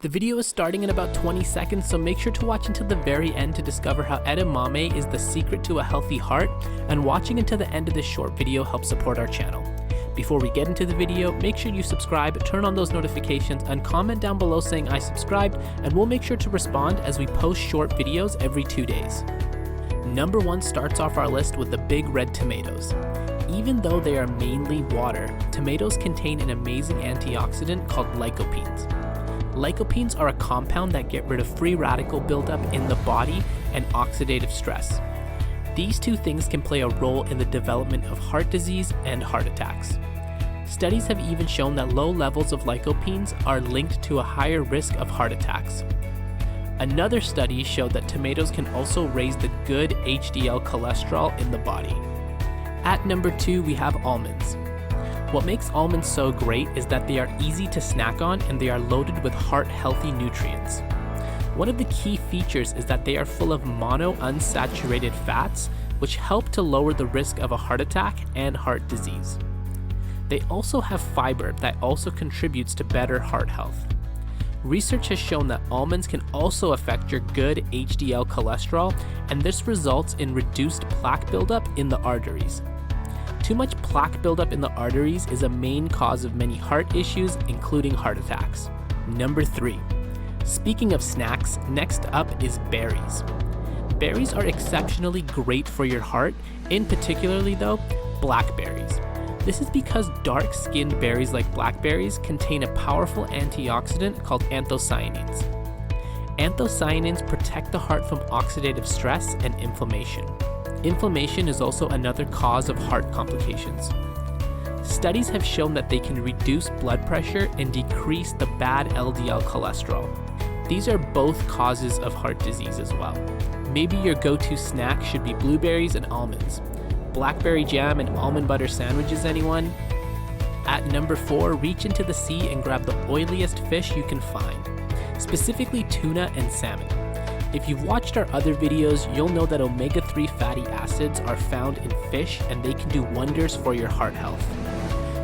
The video is starting in about 20 seconds, so make sure to watch until the very end to discover how edamame is the secret to a healthy heart, and watching until the end of this short video helps support our channel. Before we get into the video, make sure you subscribe, turn on those notifications, and comment down below saying I subscribed, and we'll make sure to respond as we post short videos every 2 days. Number 1 starts off our list with the big red tomatoes. Even though they are mainly water, tomatoes contain an amazing antioxidant called lycopenes. Lycopenes are a compound that get rid of free radical buildup in the body and oxidative stress. These two things can play a role in the development of heart disease and heart attacks. Studies have even shown that low levels of lycopenes are linked to a higher risk of heart attacks. Another study showed that tomatoes can also raise the good HDL cholesterol in the body. At number 2, we have almonds. What makes almonds so great is that they are easy to snack on and they are loaded with heart-healthy nutrients. One of the key features is that they are full of monounsaturated fats, which help to lower the risk of a heart attack and heart disease. They also have fiber that also contributes to better heart health. Research has shown that almonds can also affect your good HDL cholesterol, and this results in reduced plaque buildup in the arteries. Too much plaque buildup in the arteries is a main cause of many heart issues, including heart attacks. Number 3. Speaking of snacks, next up is berries. Berries are exceptionally great for your heart, in particularly though, blackberries. This is because dark-skinned berries like blackberries contain a powerful antioxidant called anthocyanins. Anthocyanins protect the heart from oxidative stress and inflammation. Inflammation is also another cause of heart complications. Studies have shown that they can reduce blood pressure and decrease the bad LDL cholesterol. These are both causes of heart disease as well. Maybe your go-to snack should be blueberries and almonds. Blackberry jam and almond butter sandwiches, anyone? At number 4, reach into the sea and grab the oiliest fish you can find, specifically tuna and salmon. If you've watched our other videos, you'll know that omega-3 fatty acids are found in fish and they can do wonders for your heart health.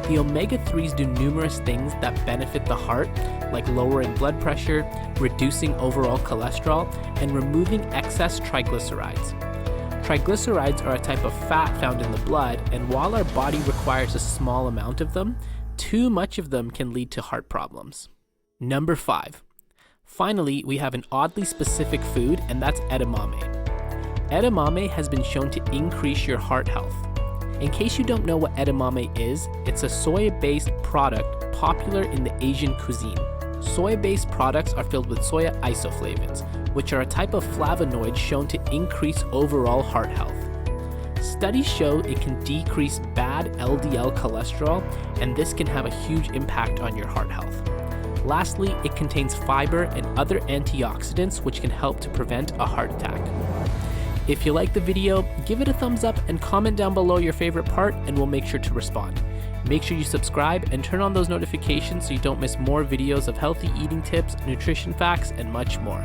The omega-3s do numerous things that benefit the heart, like lowering blood pressure, reducing overall cholesterol, and removing excess triglycerides. Triglycerides are a type of fat found in the blood, and while our body requires a small amount of them, too much of them can lead to heart problems. Number 5. Finally, we have an oddly specific food, and that's edamame. Edamame has been shown to increase your heart health. In case you don't know what edamame is, it's a soy-based product popular in the Asian cuisine. Soy-based products are filled with soya isoflavones, which are a type of flavonoid shown to increase overall heart health. Studies show it can decrease bad LDL cholesterol, and this can have a huge impact on your heart health. Lastly, it contains fiber and other antioxidants which can help to prevent a heart attack. If you like the video, give it a thumbs up and comment down below your favorite part and we'll make sure to respond. Make sure you subscribe and turn on those notifications so you don't miss more videos of healthy eating tips, nutrition facts, and much more.